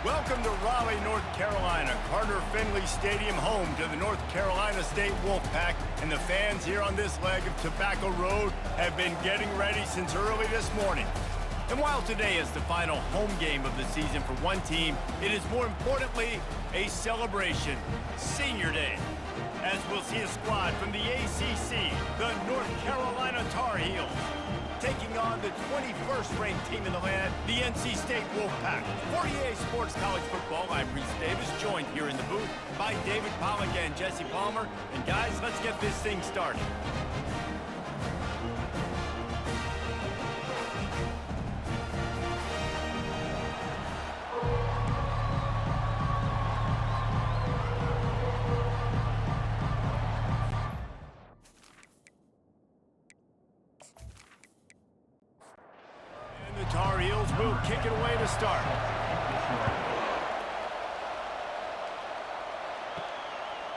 Welcome to Raleigh, North Carolina, Carter Finley Stadium, home to the North Carolina State Wolfpack, and the fans here on this leg of Tobacco Road have been getting ready since early this morning. And while today is the final home game of the season for one team, it is more importantly a celebration, Senior Day, as we'll see a squad from the ACC, the North Carolina Tar Heels, taking on the 21st ranked team in the land, the NC State Wolfpack. For EA Sports College Football, I'm Reese Davis, joined here in the booth by David Pollock and Jesse Palmer. And guys, let's get this thing started. Tar Heels will kick it away to start.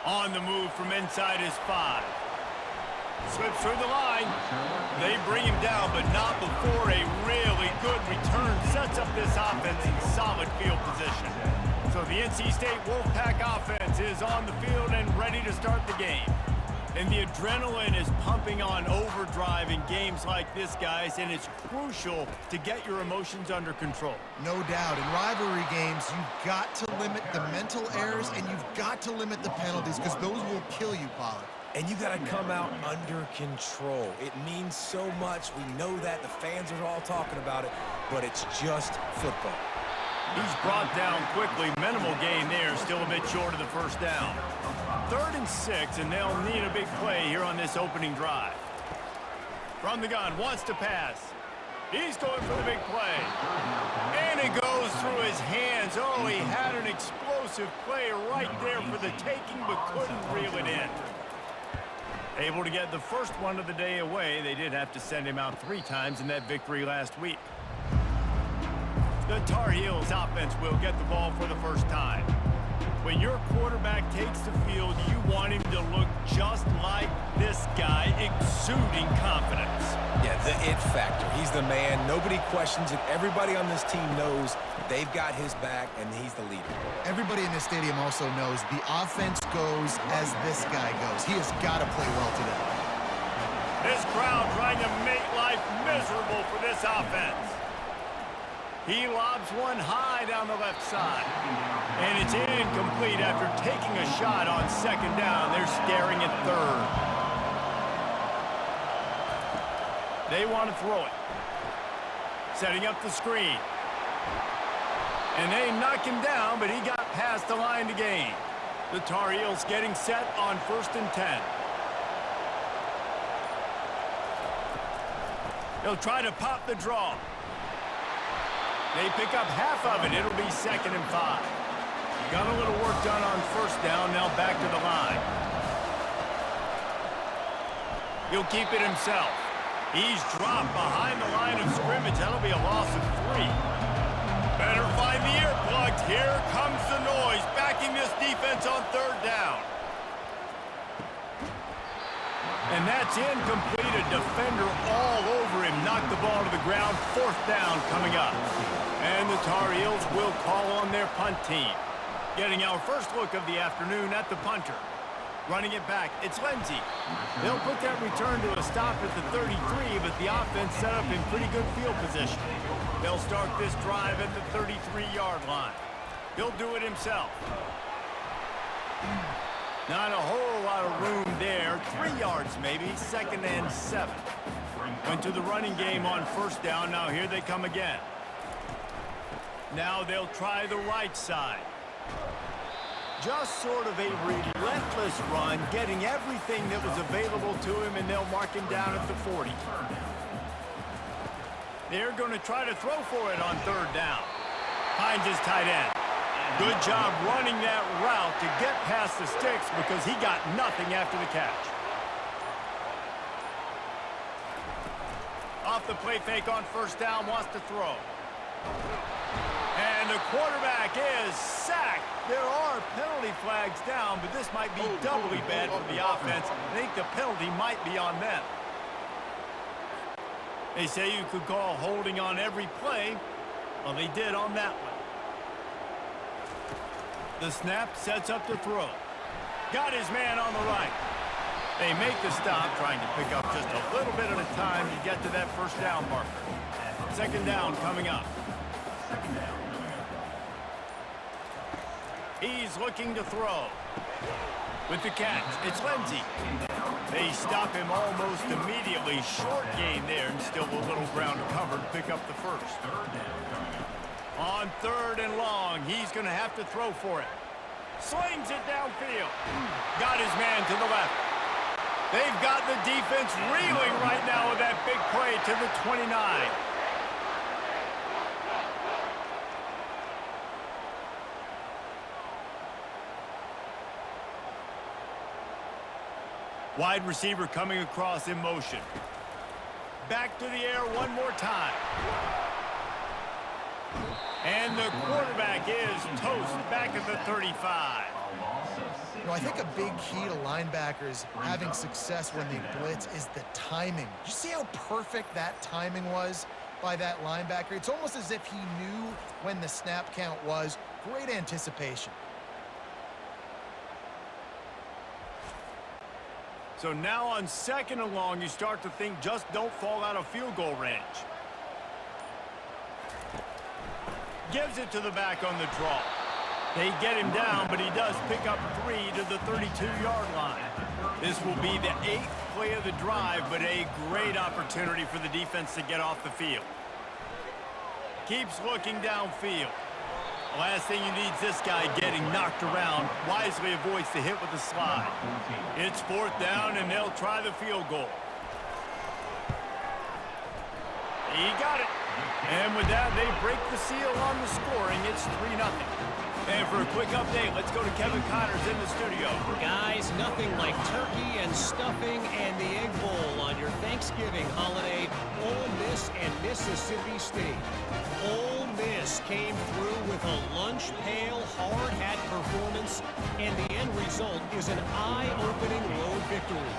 On the move from inside his 5. Slips through the line. They bring him down, but not before a really good return sets up this offense in solid field position. So the NC State Wolfpack offense is on the field and ready to start the game. And the adrenaline is pumping on overdrive in games like this, guys, and it's crucial to get your emotions under control. No doubt. In rivalry games, you've got to limit the mental errors and you've got to limit the penalties because those will kill you, Pollock. And you got to come out under control. It means so much. We know that. The fans are all talking about it, but it's just football. He's brought down quickly. Minimal gain there, still a bit short of the first down. 3rd and 6, and they'll need a big play here on this opening drive. From the gun, wants to pass. He's going for the big play. And it goes through his hands. Oh, he had an explosive play right there for the taking, but couldn't reel it in. Able to get the first one of the day away. They did have to send him out 3 times in that victory last week. The Tar Heels offense will get the ball for the first time. When your quarterback takes the field, you want him to look just like this guy, exuding confidence. Yeah, the it factor. He's the man. Nobody questions it. Everybody on this team knows they've got his back, and he's the leader. Everybody in this stadium also knows the offense goes as this guy goes. He has got to play well today. This crowd trying to make life miserable for this offense. He lobs one high down the left side. And it's incomplete after taking a shot on 2nd down. They're staring at 3rd. They want to throw it. Setting up the screen. And they knock him down, but he got past the line to gain. The Tar Heels getting set on 1st and 10. They'll try to pop the draw. They pick up half of it. It'll be 2nd and 5. Got a little work done on 1st down. Now back to the line. He'll keep it himself. He's dropped behind the line of scrimmage. That'll be a loss of 3. Better find the earplugs. Here comes the noise, backing this defense on 3rd down. And that's incomplete. A defender all over him. Knocked the ball to the ground. 4th down coming up. And the Tar Heels will call on their punt team. Getting our first look of the afternoon at the punter. Running it back, it's Lindsey. They'll put that return to a stop at the 33, but the offense set up in pretty good field position. They'll start this drive at the 33-yard line. He'll do it himself. Not a whole lot of room there. 3 yards maybe, 2nd and 7. Went to the running game on 1st down. Now here they come again. Now they'll try the right side. Just sort of a relentless run, getting everything that was available to him, and they'll mark him down at the 40. They're going to try to throw for it on 3rd down. Finds his tight end. Good job running that route to get past the sticks because he got nothing after the catch. Off the play fake on 1st down, wants to throw. And the quarterback is sacked. There are penalty flags down, but this might be doubly bad for the offense. I think the penalty might be on them. They say you could call holding on every play. Well, they did on that one. The snap sets up the throw. Got his man on the right. They make the stop, trying to pick up just a little bit at a time to get to that first down marker. Second down coming up. He's looking to throw. With the catch, it's Lindsey. They stop him almost immediately. Short gain there, and still a little ground covered to pick up the first. On third and long, he's going to have to throw for it. Slings it downfield. Got his man to the left. They've got the defense reeling right now with that big play to the 29. Wide receiver coming across in motion. Back to the air one more time. And the quarterback is toast back at the 35. You know, I think a big key to linebackers having success when they blitz is the timing. Did you see how perfect that timing was by that linebacker? It's almost as if he knew when the snap count was. Great anticipation. So now on second and long, you start to think just don't fall out of field goal range. Gives it to the back on the draw. They get him down, but he does pick up 3 to the 32-yard line. This will be the 8th play of the drive, but a great opportunity for the defense to get off the field. Keeps looking downfield. Last thing you need is this guy getting knocked around. Wisely avoids the hit with the slide. It's fourth down, and they'll try the field goal. He got it. And with that, they break the seal on the scoring. It's 3-0. And for a quick update, let's go to Kevin Connors in the studio. Guys, nothing like turkey and stuffing and the Egg Bowl on your Thanksgiving holiday. Ole Miss and Mississippi State. Ole Miss came through with a lunch pail, hard hat performance, and the end result is an eye-opening road victory.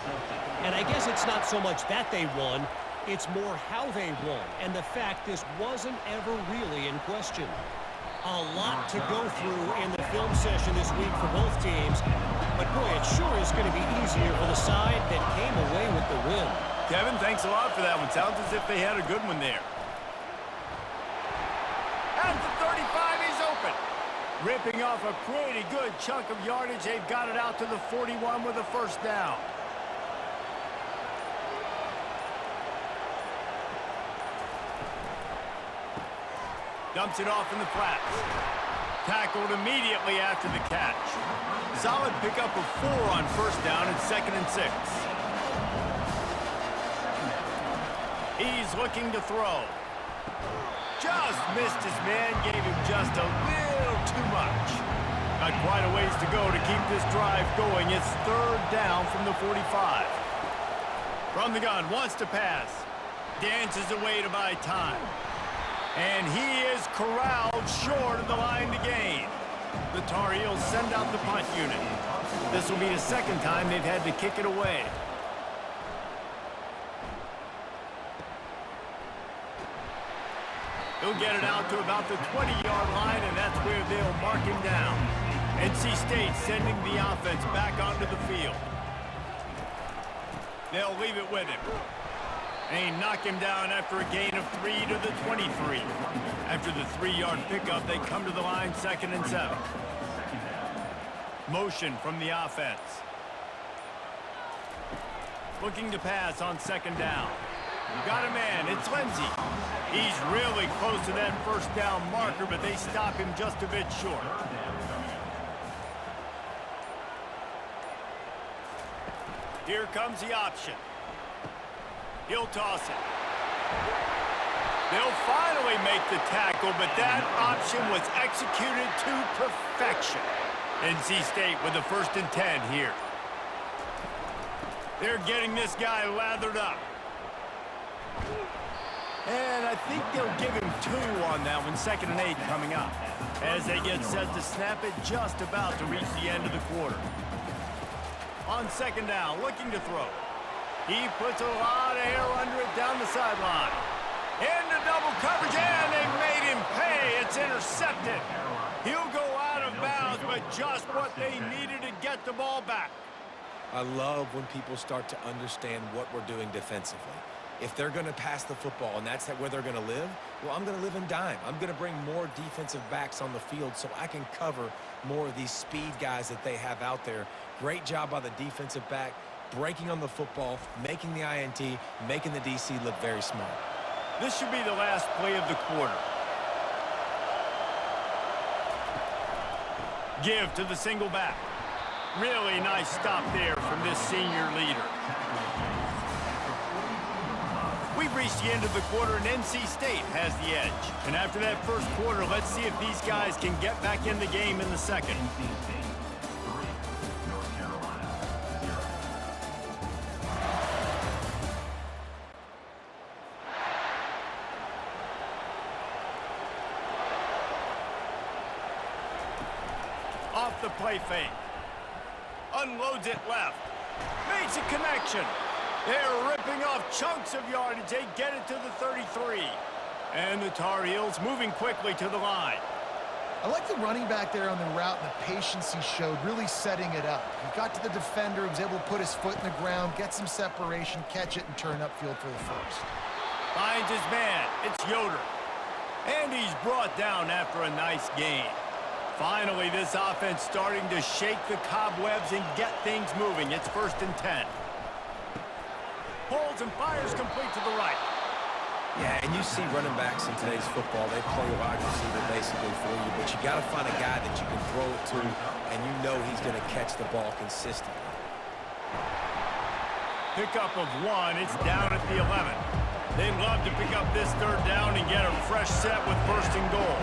And I guess it's not so much that they won, it's more how they won, and the fact this wasn't ever really in question. A lot to go through in the film session this week for both teams, but boy, it sure is going to be easier for the side that came away with the win. Kevin, thanks a lot for that one. Sounds as if they had a good one there. At the 35, he's open. Ripping off a pretty good chunk of yardage. They've got it out to the 41 with a first down. Dumps it off in the flats. Tackled immediately after the catch. Solid pickup of 4 on first down and 2nd and 6. He's looking to throw. Just missed his man, gave him just a little too much. Got quite a ways to go to keep this drive going. It's third down from the 45. From the gun, wants to pass. Dances away to buy time. And he is corralled short of the line to gain. The Tar Heels send out the punt unit. This will be the second time they've had to kick it away. He'll get it out to about the 20-yard line, and that's where they'll mark him down. NC State sending the offense back onto the field. They'll leave it with him. They knock him down after a gain of 3 to the 23. After the 3-yard pickup, they come to the line 2nd and 7. Motion from the offense. Looking to pass on 2nd down. Got a man, it's Lindsey. He's really close to that first down marker, but they stop him just a bit short. Here comes the option. He'll toss it. They'll finally make the tackle, but that option was executed to perfection. NC State with the 1st and 10 here. They're getting this guy lathered up. And I think they'll give him 2 on that one, 2nd and 8 coming up. As they get set to snap it, just about to reach the end of the quarter. On 2nd down, looking to throw. He puts a lot of air under it down the sideline. Into double coverage, and they made him pay. It's intercepted. He'll go out of bounds, but just what they needed to get the ball back. I love when people start to understand what we're doing defensively. If they're going to pass the football and that's where they're going to live, well, I'm going to live in dime. I'm going to bring more defensive backs on the field so I can cover more of these speed guys that they have out there. Great job by the defensive back, breaking on the football, making the INT, making the DC look very smart. This should be the last play of the quarter. Give to the single back. Really nice stop there from this senior leader. We've reached the end of the quarter, and NC State has the edge. And after that first quarter, let's see if these guys can get back in the game in the second. Off the play fake. Unloads it left. Makes a connection. They're ripping off chunks of yardage. They get it to the 33. And the Tar Heels moving quickly to the line. I like the running back there on the route and the patience he showed, really setting it up. He got to the defender, was able to put his foot in the ground, get some separation, catch it, and turn upfield for the first. Finds his man. It's Yoder. And he's brought down after a nice gain. Finally, this offense starting to shake the cobwebs and get things moving. It's 1st and 10. Pulls and fires complete to the right. Yeah, and you see running backs in today's football, they play wide receiver basically for you, but you got to find a guy that you can throw it to, and you know he's going to catch the ball consistently. Pickup of 1. It's down at the 11. They'd love to pick up this 3rd down and get a fresh set with 1st and goal.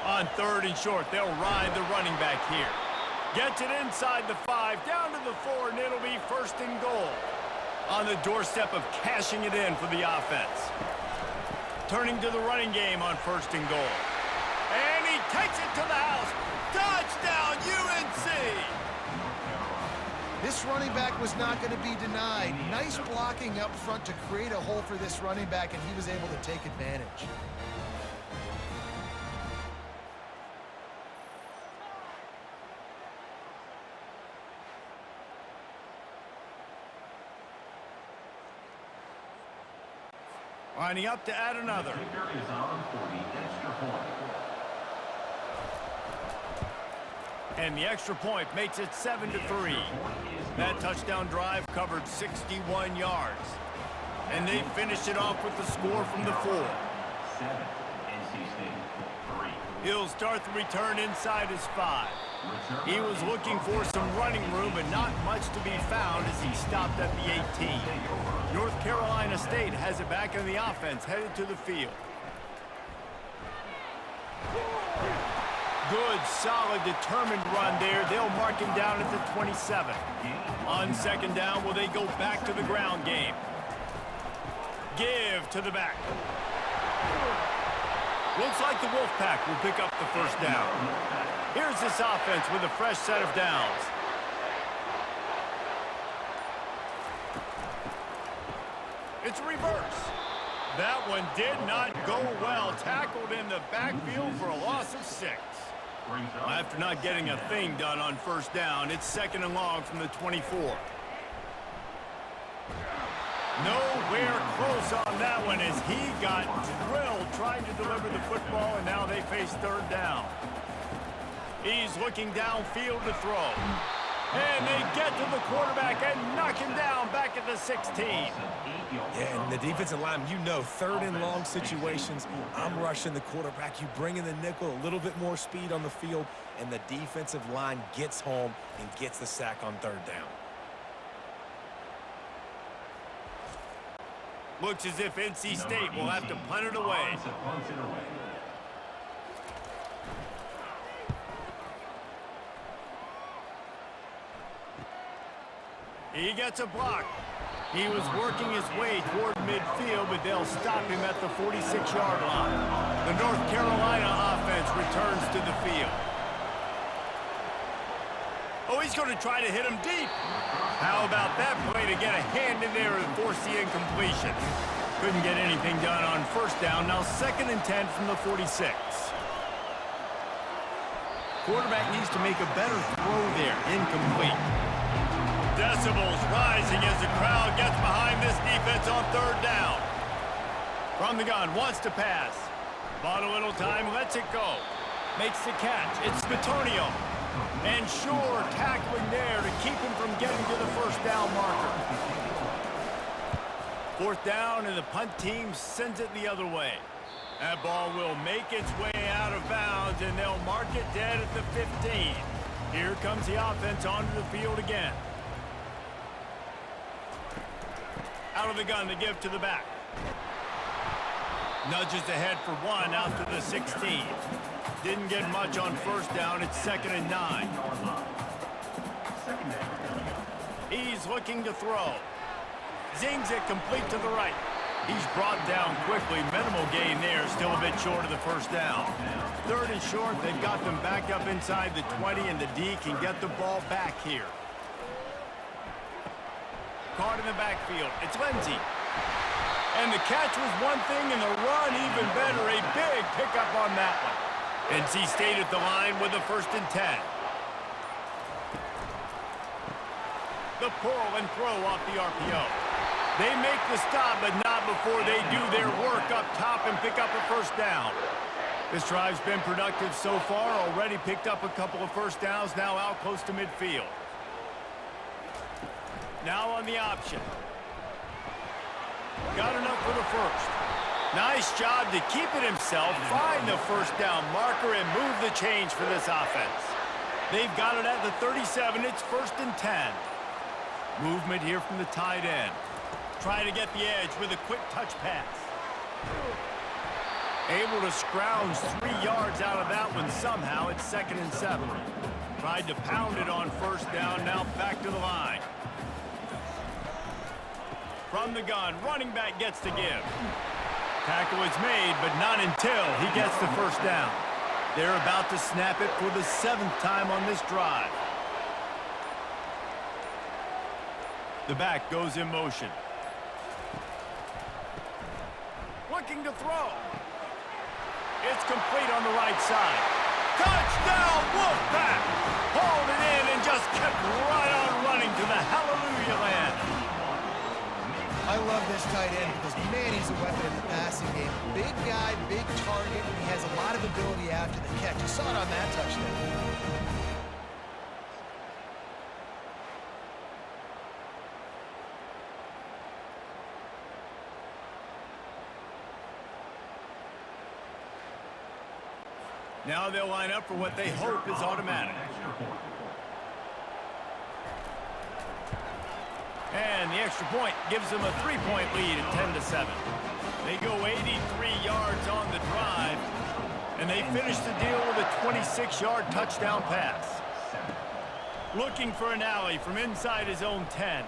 On 3rd and short, they'll ride the running back here. Gets it inside the 5, down to the 4, and it'll be 1st and goal. On the doorstep of cashing it in for the offense. Turning to the running game on 1st and goal. And he takes it to the house. Touchdown, UNC! This running back was not going to be denied. Nice blocking up front to create a hole for this running back, and he was able to take advantage. Lining up to add another. And the extra point makes it 7-3. That touchdown drive covered 61 yards. And they finished it off with the score from the 4. He'll start the return inside his 5. He was looking for some running room, but not much to be found as he stopped at the 18. North Carolina State has it back in the offense, headed to the field. Good, solid, determined run there. They'll mark him down at the 27. On 2nd down, will they go back to the ground game? Give to the back. Looks like the Wolfpack will pick up the 1st down. Here's this offense with a fresh set of downs. It's reverse. That one did not go well. Tackled in the backfield for a loss of 6. After not getting a thing done on 1st down, it's 2nd and long from the 24. Nowhere close on that one as he got drilled trying to deliver the football, and now they face 3rd down. He's looking downfield to throw. And they get to the quarterback and knock him down back at the 16. Yeah, and the defensive line, you know, 3rd and long situations, I'm rushing the quarterback. You bring in the nickel, a little bit more speed on the field, and the defensive line gets home and gets the sack on 3rd down. Looks as if NC State will have to punt it away. He gets a block. He was working his way toward midfield, but they'll stop him at the 46-yard line. The North Carolina offense returns to the field. Oh, he's going to try to hit him deep. How about that play to get a hand in there and force the incompletion? Couldn't get anything done on 1st down. Now 2nd and 10 from the 46. Quarterback needs to make a better throw there. Incomplete. Decibels rising as the crowd gets behind this defense on third down. From the gun, wants to pass. Bought a little time, lets it go. Makes the catch. It's Bitonio. And sure, tackling there to keep him from getting to the first down marker. Fourth down, and the punt team sends it the other way. That ball will make its way out of bounds, and they'll mark it dead at the 15. Here comes the offense onto the field again. Out of the gun to give to the back. Nudges ahead for one out to the 16. Didn't get much on first down. It's 2nd and 9. He's looking to throw. Zings it complete to the right. He's brought down quickly. Minimal gain there. Still a bit short of the first down. 3rd and short. They've got them back up inside the 20, and the D can get the ball back here. Caught in the backfield. It's Lindsey. And the catch was one thing, and the run even better. A big pickup on that one. NC State at the line with a 1st and 10. The pull and throw off the RPO. They make the stop, but not before they do their work up top and pick up a first down. This drive's been productive so far. Already picked up a couple of first downs, now out close to midfield. Now on the option. Got enough for the first. Nice job to keep it himself, find the first down marker, and move the change for this offense. They've got it at the 37. It's 1st and 10. Movement here from the tight end. Trying to get the edge with a quick touch pass. Able to scrounge 3 yards out of that one somehow. It's 2nd and 7. Tried to pound it on first down. Now back to the line. From the gun, running back gets to give. Tackle is made, but not until he gets the first down. They're about to snap it for the 7th time on this drive. The back goes in motion. Looking to throw. It's complete on the right side. Touchdown, Wolfpack! Hauled it in and just kept right on running to the hallelujah land. I love this tight end because, man, he's a weapon in the passing game. Big guy, big target, and he has a lot of ability after the catch. You saw it on that touchdown. Now they'll line up for what they hope is automatic. And the extra point gives them a 3-point lead at 10-7. They go 83 yards on the drive, and they finish the deal with a 26-yard touchdown pass. Looking for an alley from inside his own 10.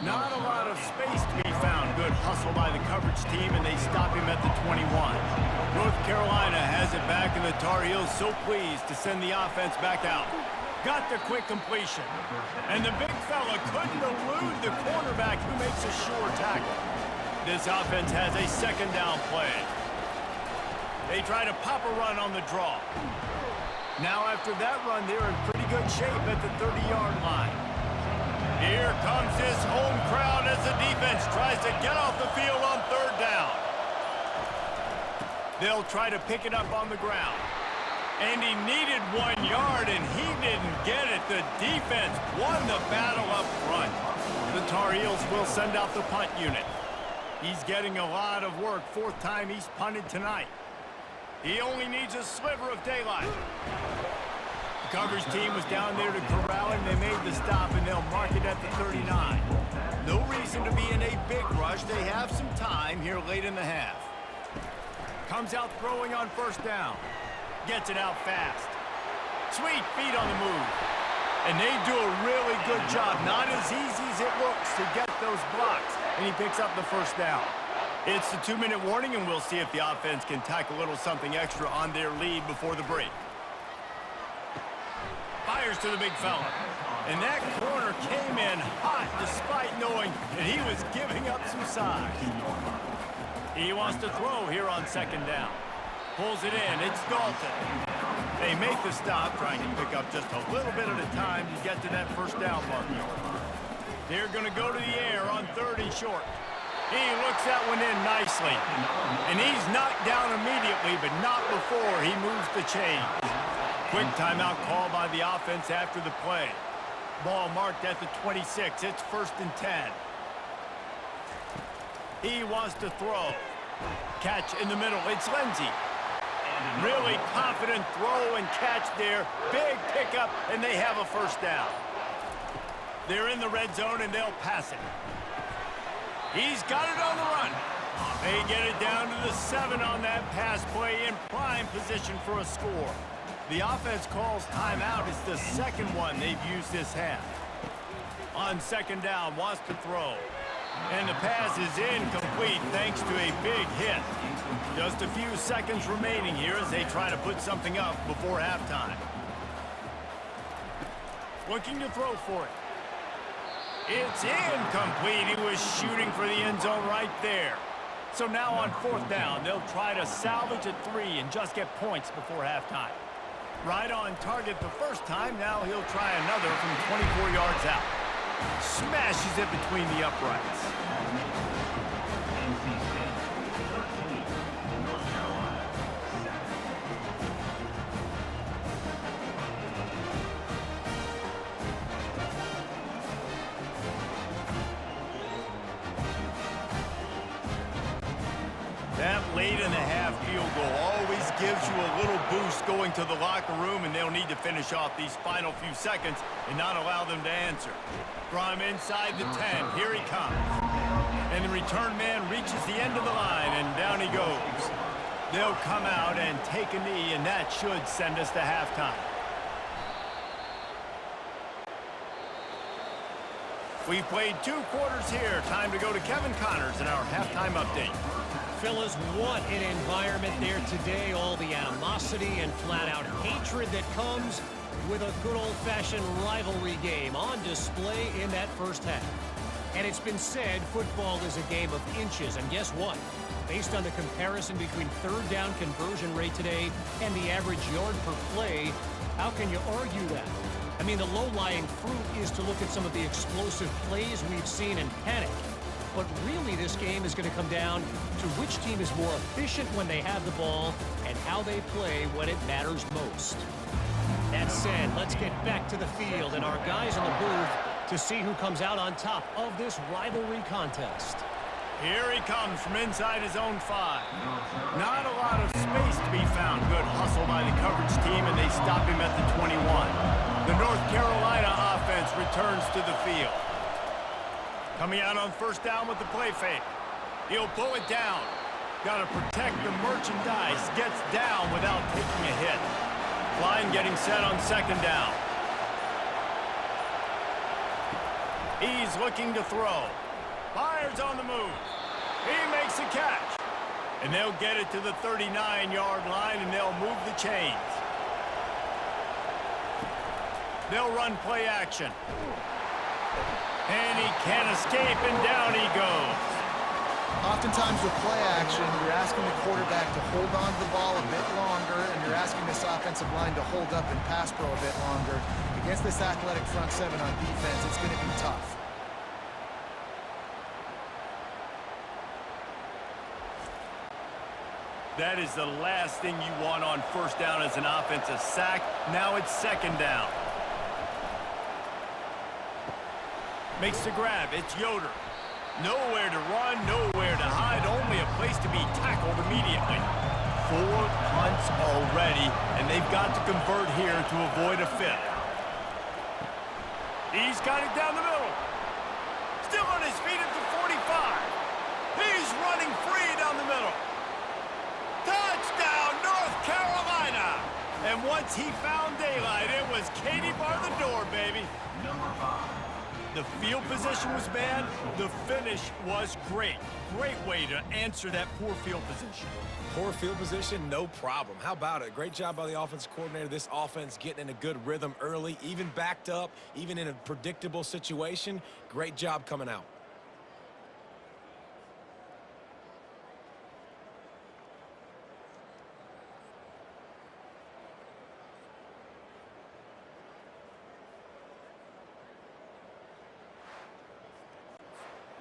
Not a lot of space to be found. Good hustle by the coverage team, and they stop him at the 21. North Carolina has it back, and the Tar Heels so pleased to send the offense back out. Got the quick completion. And the big fella couldn't elude the cornerback who makes a sure tackle. This offense has a 2nd down play. They try to pop a run on the draw. Now after that run, they're in pretty good shape at the 30-yard line. Here comes this home crowd as the defense tries to get off the field on 3rd down. They'll try to pick it up on the ground. And he needed 1 yard, and he didn't get it. The defense won the battle up front. The Tar Heels will send out the punt unit. He's getting a lot of work. 4th time he's punted tonight. He only needs a sliver of daylight. The coverage team was down there to corral him. They made the stop, and they'll mark it at the 39. No reason to be in a big rush. They have some time here late in the half. Comes out throwing on 1st down. Gets it out fast. Sweet feet on the move. And they do a really good job. Not as easy as it looks to get those blocks. And he picks up the 1st down. It's the 2-minute warning, and we'll see if the offense can tack a little something extra on their lead before the break. Fires to the big fella. And that corner came in hot despite knowing that he was giving up some size. He wants to throw here on 2nd down. Pulls it in. It's Dalton. They make the stop, trying to pick up just a little bit at a time to get to that first down marker. They're going to go to the air on 3rd and short. He looks that one in nicely. And he's knocked down immediately, but not before he moves the chains. Quick timeout call by the offense after the play. Ball marked at the 26. It's 1st and 10. He wants to throw. Catch in the middle. It's Lindsey. Really confident throw and catch there. Big pickup, and they have a first down. They're in the red zone, and they'll pass it. He's got it on the run. They get it down to the 7 on that pass play in prime position for a score. The offense calls timeout. It's the second one they've used this half. On 2nd down, wants to throw. And the pass is incomplete thanks to a big hit. Just a few seconds remaining here as they try to put something up before halftime. Looking to throw for it. It's incomplete. He was shooting for the end zone right there. So now on 4th down, they'll try to salvage a 3 and just get points before halftime. Right on target the first time. Now he'll try another from 24 yards out. Smashes it between the uprights. That late in the half field goal always gives you a little boost going to the locker room, and they'll need to finish off these final few seconds and not allow them to answer. From inside the 10, here he comes. And the return man reaches the end of the line, and down he goes. They'll come out and take a knee, and that should send us to halftime. We've played 2 quarters here. Time to go to Kevin Connors in our halftime update. Fellas, what an environment there today. All the animosity and flat-out hatred that comes with a good old-fashioned rivalry game on display in that first half. And it's been said football is a game of inches. And guess what? Based on the comparison between 3rd down conversion rate today and the average yard per play, how can you argue that? I mean, the low-lying fruit is to look at some of the explosive plays we've seen and panic. But really, this game is going to come down to which team is more efficient when they have the ball and how they play when it matters most. That said, let's get back to the field and our guys in the booth to see who comes out on top of this rivalry contest. Here he comes from inside his own 5. Not a lot of space to be found. Good hustle by the coverage team, and they stop him at the 21. The North Carolina offense returns to the field. Coming out on 1st down with the play fake. He'll pull it down. Got to protect the merchandise. Gets down without taking a hit. Line getting set on 2nd down. He's looking to throw. Fires on the move. He makes a catch. And they'll get it to the 39-yard line, and they'll move the chains. They'll run play action. And he can't escape, and down he goes. Oftentimes with play action, you're asking the quarterback to hold on to the ball a bit longer, and you're asking this offensive line to hold up and pass pro a bit longer. Against this athletic front 7 on defense, it's going to be tough. That is the last thing you want on 1st down as an offensive sack. Now it's 2nd down. Makes the grab. It's Yoder. Nowhere to run, nowhere to hide, only a place to be tackled immediately. 4 punts already, and they've got to convert here to avoid a 5th. He's got it down the middle. Still on his feet at the 45. He's running free down the middle. Touchdown, North Carolina! And once he found daylight, it was Katie bar the door, baby. The field position was bad. The finish was great. Great way to answer that poor field position. Poor field position, no problem. How about it? Great job by the offensive coordinator. This offense getting in a good rhythm early, even backed up, even in a predictable situation. Great job coming out.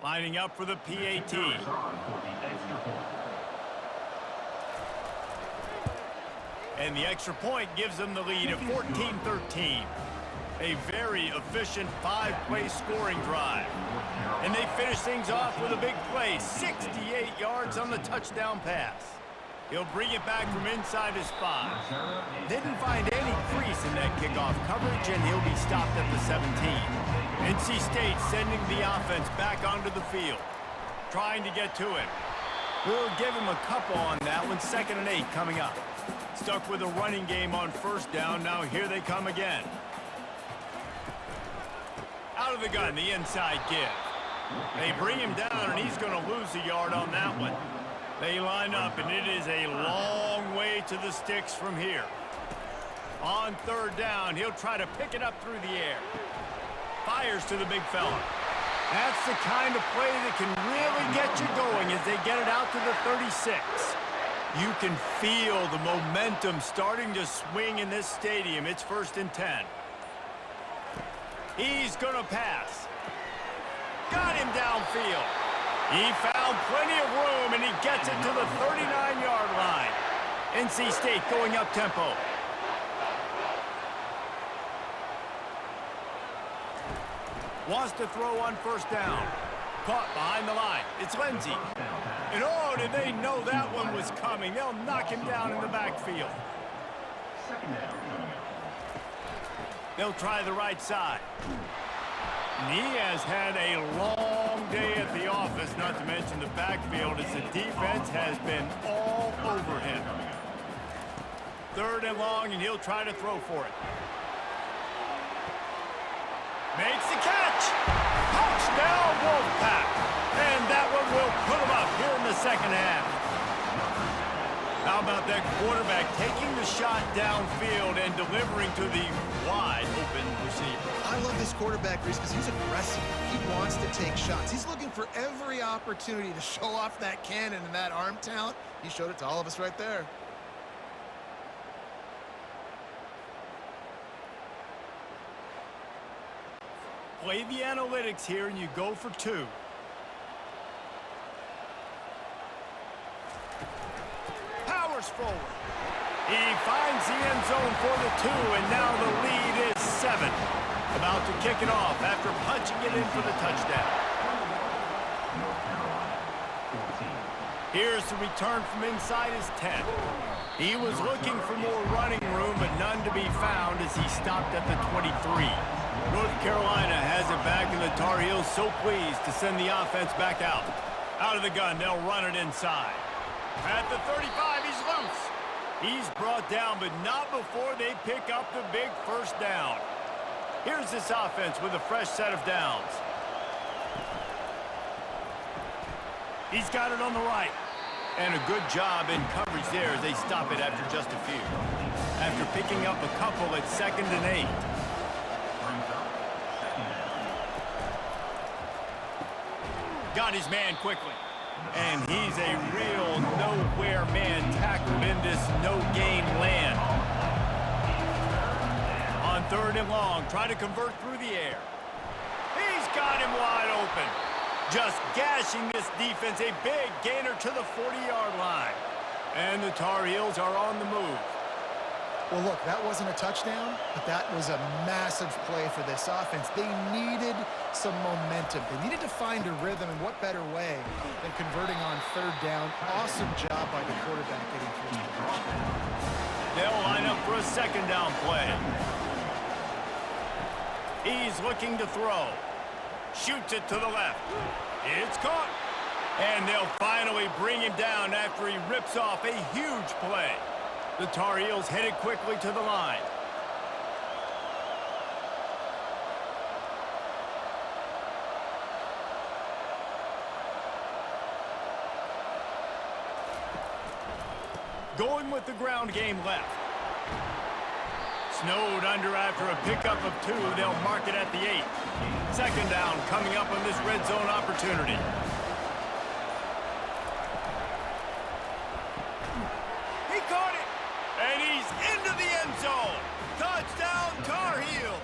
Lining up for the PAT. And the extra point gives them the lead at 14-13. A very efficient five-play scoring drive. And they finish things off with a big play, 68 yards on the touchdown pass. He'll bring it back from inside his 5. Didn't find any crease in that kickoff coverage, and he'll be stopped at the 17. NC State sending the offense back onto the field, trying to get to him. We'll give him a couple on that one, 2nd and 8 coming up. Stuck with a running game on first down. Now here they come again. Out of the gun, the inside give. They bring him down, and he's going to lose a yard on that one. They line up, and it is a long way to the sticks from here. On 3rd down, he'll try to pick it up through the air. Fires to the big fella. That's the kind of play that can really get you going as they get it out to the 36. You can feel the momentum starting to swing in this stadium. It's 1st and 10. He's going to pass. Got him downfield. He found plenty of room, and he gets it to the 39-yard line. NC State going up tempo. Wants to throw on 1st down. Caught behind the line. It's Lindsey. And oh, did they know that one was coming. They'll knock him down in the backfield. They'll try the right side. And he has had a long day at the office, not to mention the backfield, as the defense has been all over him. 3rd and long, and he'll try to throw for it. Makes the catch. Touchdown, Wolfpack. And that one will put him up here in the 2nd half. How about that quarterback taking the shot downfield and delivering to the wide open receiver? I love this quarterback, Reese, because he's aggressive. He wants to take shots. He's looking for every opportunity to show off that cannon and that arm talent. He showed it to all of us right there. Play the analytics here, and you go for 2. Powers forward. He finds the end zone for the 2, and now the lead is 7. About to kick it off after punching it in for the touchdown. Here's the return from inside his 10. He was looking for more running room, but none to be found as he stopped at the 23. North Carolina has it back, and the Tar Heels so pleased to send the offense back out. Out of the gun, they'll run it inside. At the 35, he's loose. He's brought down, but not before they pick up the big 1st down. Here's this offense with a fresh set of downs. He's got it on the right. And a good job in coverage there as they stop it after just a few. After picking up a couple at 2nd and 8. Got his man quickly. And he's a real nowhere man tackled in this no-gain land. On 3rd and long, try to convert through the air. He's got him wide open. Just gashing this defense, a big gainer to the 40-yard line. And the Tar Heels are on the move. Well, look, that wasn't a touchdown, but that was a massive play for this offense. They needed some momentum. They needed to find a rhythm, and what better way than converting on 3rd down. Awesome job by the quarterback getting through his position. They'll line up for a 2nd down play. He's looking to throw. Shoots it to the left. It's caught. And they'll finally bring him down after he rips off a huge play. The Tar Heels headed quickly to the line. Going with the ground game left. Snowed under after a pickup of 2. They'll mark it at the 8. 2nd down coming up on this red zone opportunity. He caught it. And he's into the end zone. Touchdown, Tar Heels.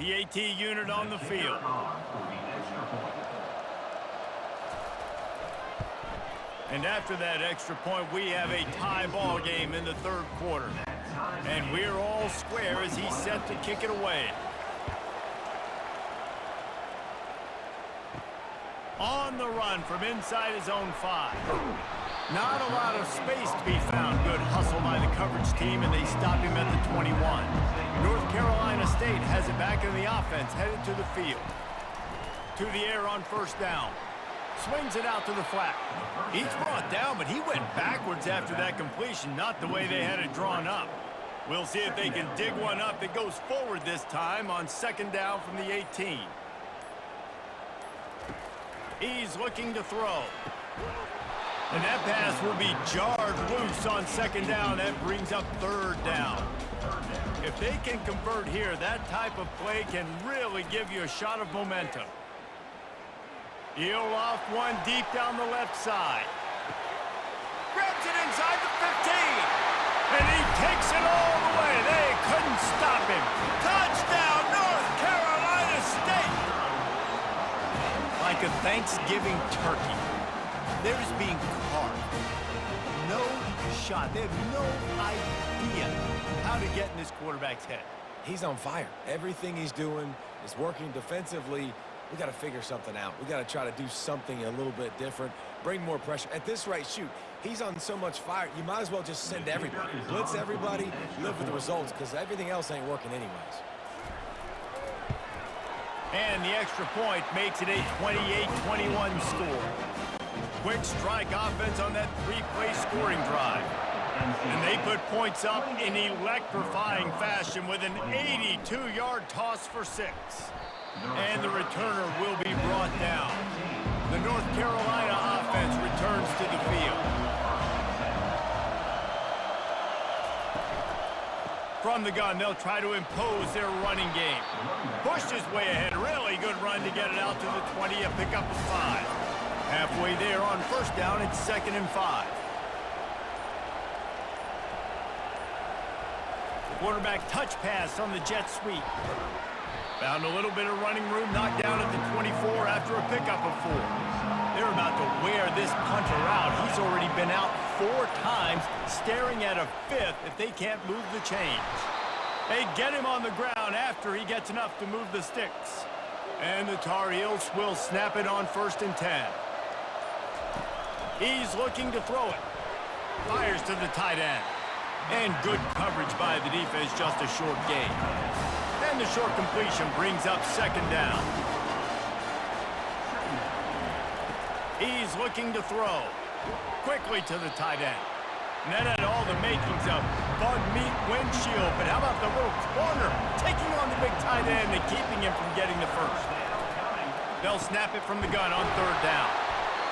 PAT unit on the field. And after that extra point, we have a tie ball game in the third quarter. And we're all square as he's set to kick it away. On the run from inside his own 5. Not a lot of space to be found. Good hustle by the coverage team, and they stop him at the 21. North Carolina State has it back in the offense, headed to the field. To the air on first down. Swings it out to the flat. He's brought down, but he went backwards after that completion, not the way they had it drawn up. We'll see if they can dig one up that goes forward this time on second down from the 18. He's looking to throw. And that pass will be jarred loose on second down. That brings up third down. If they can convert here, that type of play can really give you a shot of momentum. He'll off one deep down the left side. Grabs it inside the 15. And he takes it all the way. They couldn't stop him. Touchdown, North Carolina State. Like a Thanksgiving turkey, they're just being carved. No shot. They have no idea how to get in this quarterback's head. He's on fire. Everything he's doing is working defensively. We got to figure something out. We got to try to do something a little bit different, bring more pressure. At this rate, shoot, he's on so much fire, you might as well just send everybody. Blitz everybody, live with the results, because everything else ain't working anyways. And the extra point makes it a 28-21 score. Quick strike offense on that three-play scoring drive. And they put points up in electrifying fashion with an 82-yard toss for 6. And the returner will be brought down. The North Carolina offense returns to the field. From the gun, they'll try to impose their running game. Pushed his way ahead. Really good run to get it out to the 20. A pickup of 5. Halfway there on first down, it's 2nd and 5. Quarterback touch pass on the jet sweep. Found a little bit of running room, knocked down at the 24 after a pickup of 4. They're about to wear this punter out. He's already been out 4 times, staring at a 5th if they can't move the chains. They get him on the ground after he gets enough to move the sticks. And the Tar Heels will snap it on 1st and 10. He's looking to throw it. Fires to the tight end. And good coverage by the defense, just a short gain. And the short completion brings up 2nd down. He's looking to throw. Quickly to the tight end. And that had all the makings of bug meat windshield. But how about the little corner taking on the big tight end and keeping him from getting the first? They'll snap it from the gun on 3rd down.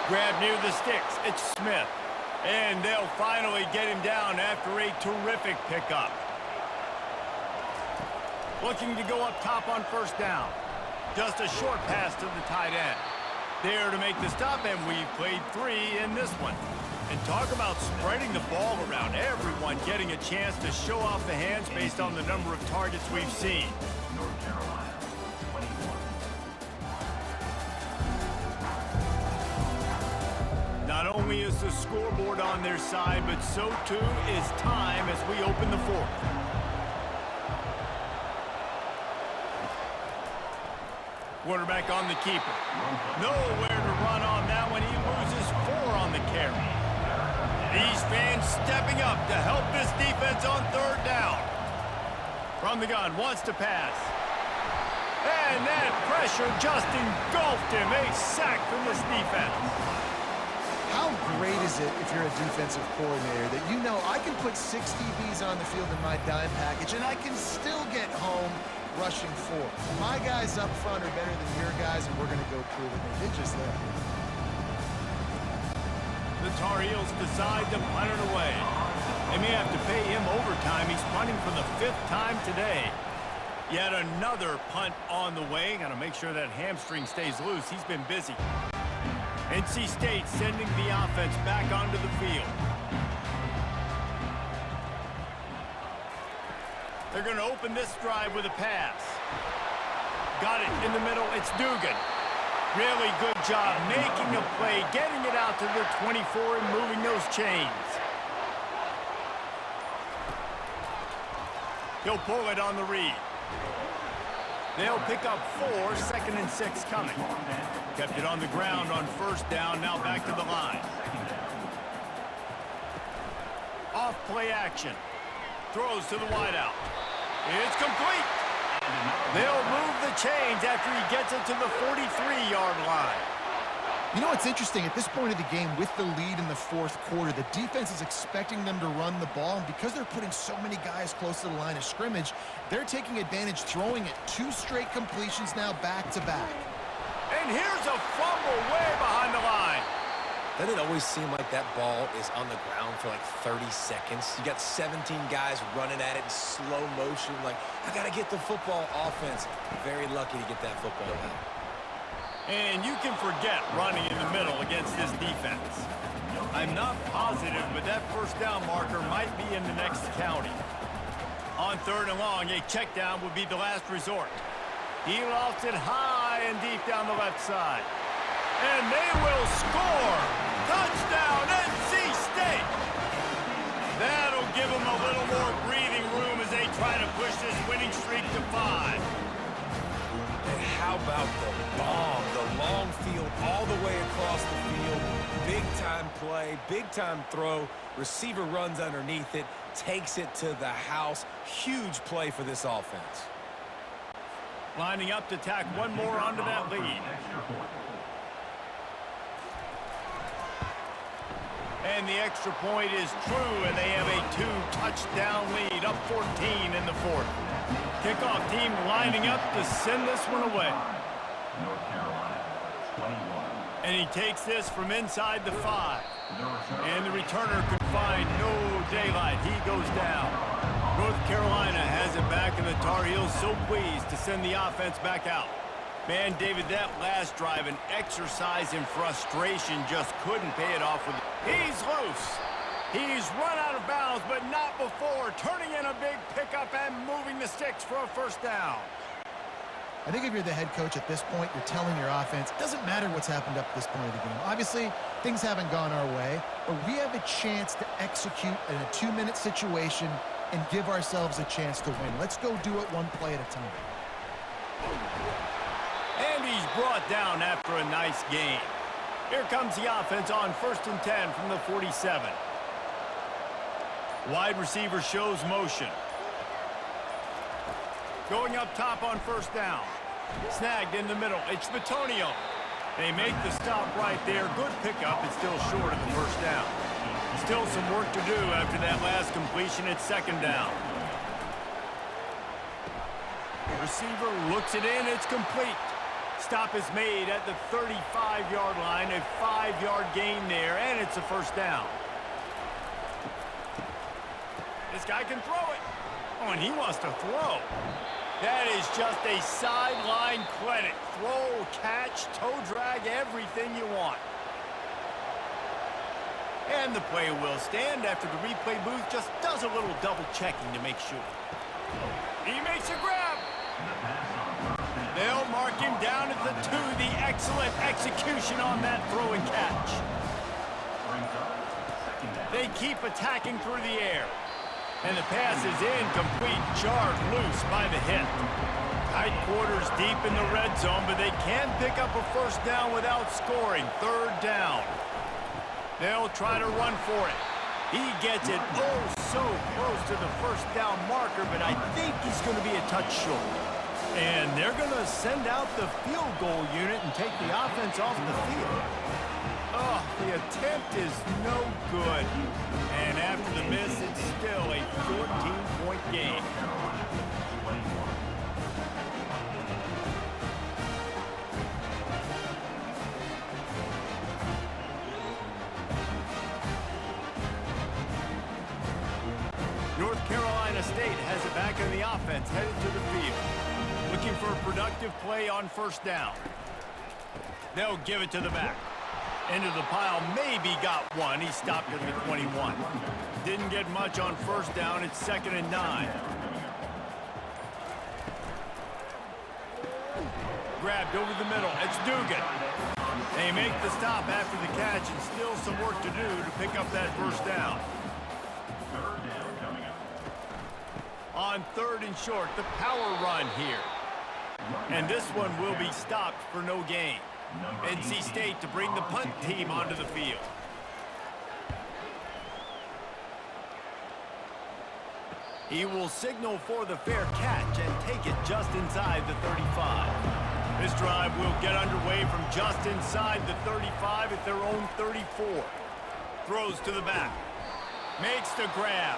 Grab near the sticks. It's Smith. And they'll finally get him down after a terrific pickup. Looking to go up top on 1st down. Just a short pass to the tight end. There to make the stop, and we've played 3 in this one. And talk about spreading the ball around. Everyone getting a chance to show off the hands based on the number of targets we've seen. North Carolina, 21. Not only is the scoreboard on their side, but so too is time as we open the 4th. Quarterback on the keeper. Nowhere to run on that one. He loses 4 on the carry. These fans stepping up to help this defense on 3rd down. From the gun, wants to pass. And that pressure just engulfed him. A sack from this defense. How great is it if you're a defensive coordinator that you know I can put 6 DBs on the field in my dime package and I can still get home rushing 4. My guys up front are better than your guys, and we're going to go prove it. They did just that. The Tar Heels decide to punt it away. They may have to pay him overtime. He's punting for the 5th time today. Yet another punt on the way. Got to make sure that hamstring stays loose. He's been busy. NC State sending the offense back onto the field. They're going to open this drive with a pass. got it in the middle. It's Dugan. Really good job making a play, getting it out to the 24 and moving those chains. He'll pull it on the read. They'll pick up 4, 2nd and 6 coming. Kept it on the ground on first down, now back to the line. Off play action. Throws to the wideout. It's complete. They'll move the chains after he gets it to the 43-yard line. You know what's interesting? At this point of the game, with the lead in the fourth quarter, the defense is expecting them to run the ball, and because they're putting so many guys close to the line of scrimmage, they're taking advantage, throwing it 2 straight completions now back-to-back. And here's a fumble way behind the line. Doesn't it always seem like that ball is on the ground for like 30 seconds? You got 17 guys running at it in slow motion, like, I got to get the football. Offense, very lucky to get that football back. And you can forget running in the middle against this defense. I'm not positive, but that first down marker might be in the next county. On 3rd and long, a check down would be the last resort. He lofts it high and deep down the left side. And they will score! Touchdown, NC State! That'll give them a little more breathing room as they try to push this winning streak to 5. And how about the bomb, the long field all the way across the field, big-time play, big-time throw, receiver runs underneath it, takes it to the house. Huge play for this offense. Lining up to tack one more onto that lead. And the extra point is true, and they have a 2-touchdown lead, up 14 in the 4th. Kickoff team lining up to send this one away. North Carolina, 21. And he takes this from inside the 5. And the returner could find no daylight. He goes down. North Carolina has it back, and the Tar Heels so pleased to send the offense back out. Man, David, that last drive, an exercise in frustration, just couldn't pay it off with it. He's loose. He's run out of bounds, but not before turning in a big pickup and moving the sticks for a first down. I think if you're the head coach at this point, you're telling your offense, it doesn't matter what's happened up to this point of the game. Obviously, things haven't gone our way, but we have a chance to execute in a 2-minute situation and give ourselves a chance to win. Let's go do it one play at a time. And he's brought down after a nice gain. Here comes the offense on 1st and 10 from the 47. Wide receiver shows motion. Going up top on first down. Snagged in the middle. It's Batonio. They make the stop right there. Good pickup. It's still short of the first down. Still some work to do after that last completion at 2nd down. Receiver looks it in. It's complete. Stop is made at the 35-yard line. A 5-yard gain there, and it's a first down. This guy can throw it. Oh, and he wants to throw. That is just a sideline credit. Throw, catch, toe drag, everything you want. And the play will stand after the replay booth just does a little double checking to make sure. He makes a grab. They'll mark him down at the 2. The excellent execution on that throw and catch. They keep attacking through the air. And the pass is incomplete, jarred loose by the hit. Tight quarters deep in the red zone, but they can pick up a first down without scoring. 3rd down. They'll try to run for it. He gets it oh so close to the first down marker, but I think he's going to be a touch short. And they're going to send out the field goal unit and take the offense off the field. Oh, the attempt is no good. And after the miss, it's still a 14-point game. North Carolina State has it back in the offense, headed to the field. Looking for a productive play on first down. They'll give it to the back. Into the pile, maybe got one. He stopped at the 21. Didn't get much on first down. It's 2nd and 9. grabbed over the middle. It's Dugan. They make the stop after the catch, and still some work to do to pick up that first down. Third down coming up. On 3rd and short, the power run here. And this one will be stopped for no gain. NC State to bring the punt team onto the field. He will signal for the fair catch and take it just inside the 35. This drive will get underway from just inside the 35 at their own 34. Throws to the back. Makes the grab.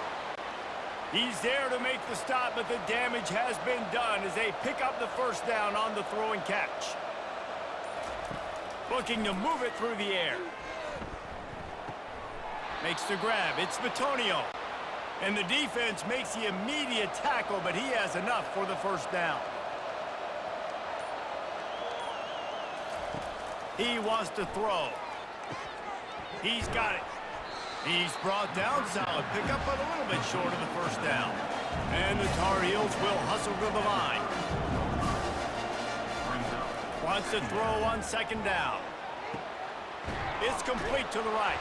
He's there to make the stop, but the damage has been done as they pick up the first down on the throw and catch. Looking to move it through the air. Makes the grab. It's Bitonio. And the defense makes the immediate tackle, but he has enough for the first down. He wants to throw. He's got it. He's brought down solid. Pick up but a little bit short of the first down. And the Tar Heels will hustle to the line. Wants to throw on 2nd down. It's complete to the right.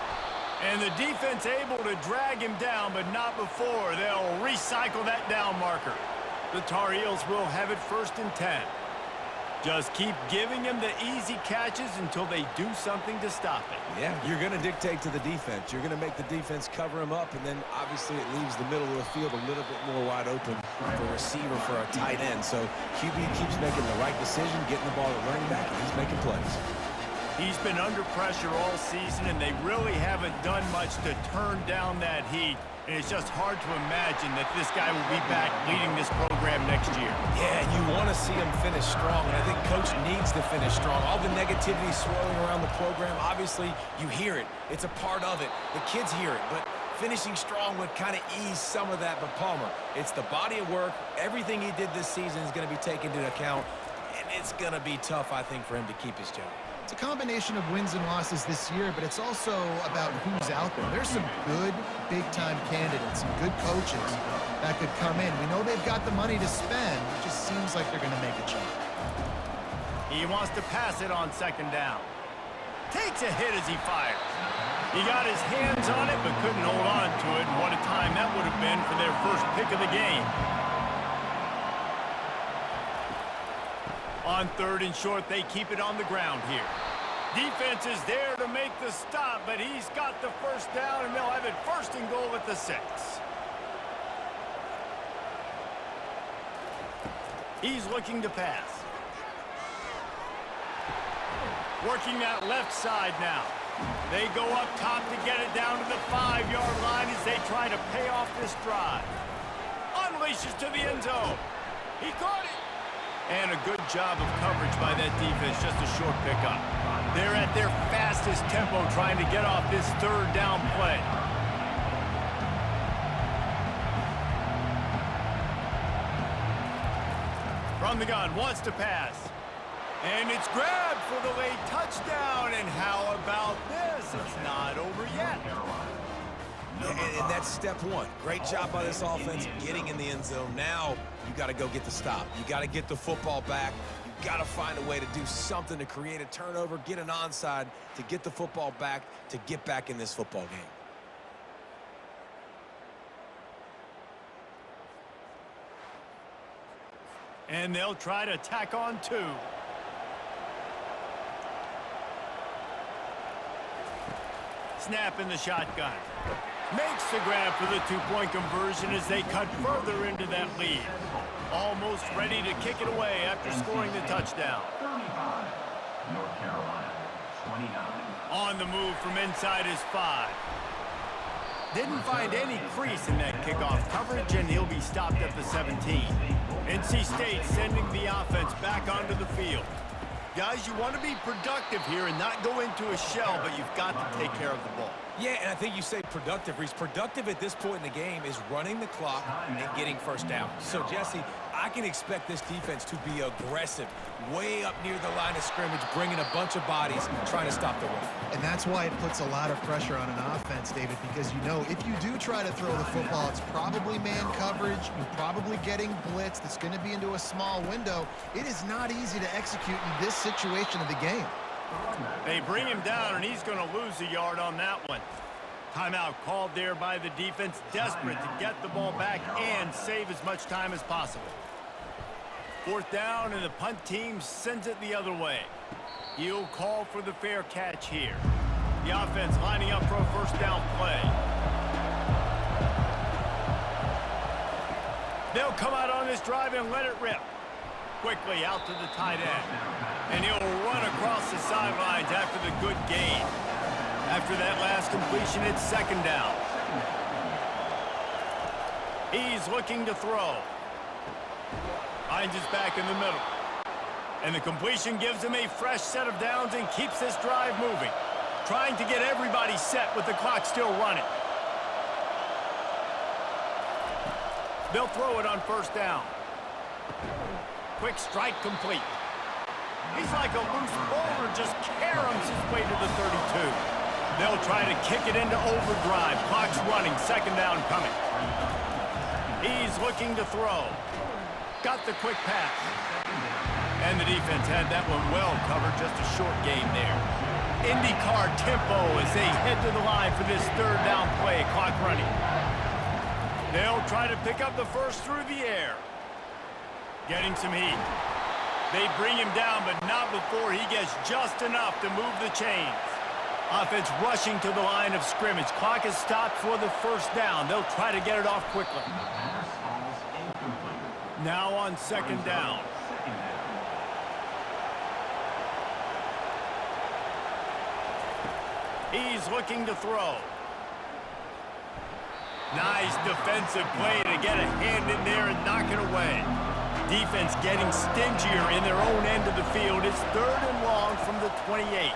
And the defense able to drag him down, but not before they'll recycle that down marker. The Tar Heels will have it 1st and 10. Just keep giving him the easy catches until they do something to stop it. Yeah, you're going to dictate to the defense. You're going to make the defense cover him up, and then obviously it leaves the middle of the field a little bit more wide open for a receiver, for a tight end. So QB keeps making the right decision, getting the ball to running back, and he's making plays. He's been under pressure all season, and they really haven't done much to turn down that heat. And it's just hard to imagine that this guy will be back leading this program next year. Yeah, and you want to see him finish strong, and I think Coach needs to finish strong. All the negativity swirling around the program, obviously you hear it. It's a part of it. The kids hear it, but finishing strong would kind of ease some of that. But Palmer, it's the body of work. Everything he did this season is going to be taken into account, and it's going to be tough, I think, for him to keep his job. It's a combination of wins and losses this year, but it's also about who's out there. There's some good big-time candidates, some good coaches that could come in. We know they've got the money to spend. It just seems like they're going to make a change. He wants to pass it on 2nd down. Takes a hit as he fires. He got his hands on it, but couldn't hold on to it. And what a time that would have been for their first pick of the game. On 3rd and short, they keep it on the ground here. Defense is there to make the stop, but he's got the first down, and they'll have it 1st and goal at the 6. He's looking to pass. Working that left side now. They go up top to get it down to the 5-yard line as they try to pay off this drive. Unleashes to the end zone. He caught it. And a good job of coverage by that defense, just a short pickup. They're at their fastest tempo trying to get off this 3rd down play. From the gun, wants to pass. And it's grabbed for the late touchdown. And how about this? It's not over yet. And that's step 1. Great job by this offense getting in the end zone. Now you got to go get the stop. You got to get the football back. You got to find a way to do something to create a turnover, get an onside, to get the football back, to get back in this football game. And they'll try to tack on 2. Snap in the shotgun. Makes the grab for the 2-point conversion as they cut further into that lead. Almost ready to kick it away after scoring the touchdown. 35, North Carolina, 29. On the move from inside his 5. Didn't find any crease in that kickoff coverage, and he'll be stopped at the 17. NC State sending the offense back onto the field. Guys, you want to be productive here and not go into a shell, but you've got to take care of the ball. Yeah, and I think you say productive, Reese. Productive at this point in the game is running the clock and getting first down. So, Jesse, I can expect this defense to be aggressive, way up near the line of scrimmage, bringing a bunch of bodies, trying to stop the run. And that's why it puts a lot of pressure on an offense, David, because you know if you do try to throw the football, it's probably man coverage. You're probably getting blitzed. It's going to be into a small window. It is not easy to execute in this situation of the game. They bring him down, and he's going to lose a yard on that one. Timeout called there by the defense, desperate to get the ball back and save as much time as possible. Fourth down, and the punt team sends it the other way. He'll call for the fair catch here. The offense lining up for a first down play. They'll come out on this drive and let it rip. Quickly out to the tight end. And he'll run across the sidelines after the good gain. After that last completion, it's second down. He's looking to throw. Finds his back in the middle. And the completion gives him a fresh set of downs and keeps this drive moving. Trying to get everybody set with the clock still running. They'll throw it on first down. Quick strike complete. He's like a loose boulder, just caroms his way to the 32. They'll try to kick it into overdrive. Clock's running, second down coming. He's looking to throw. Got the quick pass. And the defense had that one well covered, just a short game there. IndyCar tempo as they head to the line for this third down play. Clock running. They'll try to pick up the first through the air. Getting some heat. They bring him down, but not before he gets just enough to move the chains. Offense rushing to the line of scrimmage. Clock is stopped for the first down. They'll try to get it off quickly. Now on second down. He's looking to throw. Nice defensive play to get a hand in there and knock it away. Defense getting stingier in their own end of the field. It's third and long from the 28.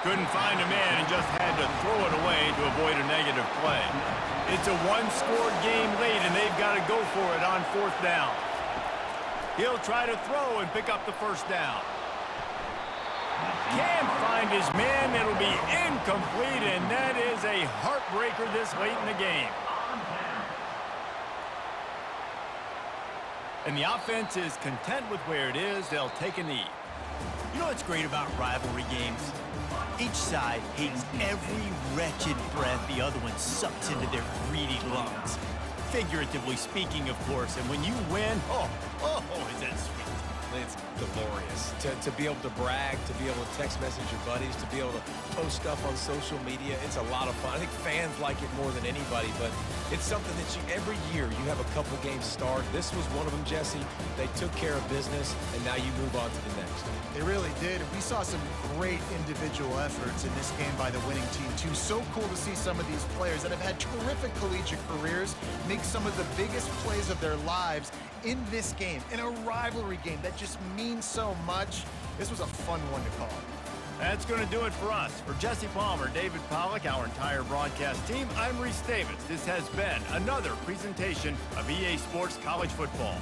Couldn't find a man and just had to throw it away to avoid a negative play. It's a one-score game late, and they've got to go for it on fourth down. He'll try to throw and pick up the first down. Can't find his man. It'll be incomplete, and that is a heartbreaker this late in the game. And the offense is content with where it is. They'll take a knee. You know what's great about rivalry games? Each side hates every wretched breath the other one sucks into their greedy lungs. Figuratively speaking, of course. And when you win, oh, is that sweet. It's glorious to be able to brag, to be able to text message your buddies, to be able to post stuff on social media. It's a lot of fun. I think fans like it more than anybody, but it's something that every year you have a couple games start. This was one of them, Jesse. They took care of business, and now you move on to the next. They really did. We saw some great individual efforts in this game by the winning team, too. So cool to see some of these players that have had terrific collegiate careers make some of the biggest plays of their lives in this game, in a rivalry game that just means so much. This was a fun one to call. That's going to do it for us. For Jesse Palmer, David Pollack, our entire broadcast team, I'm Reese Davis. This has been another presentation of EA Sports College Football.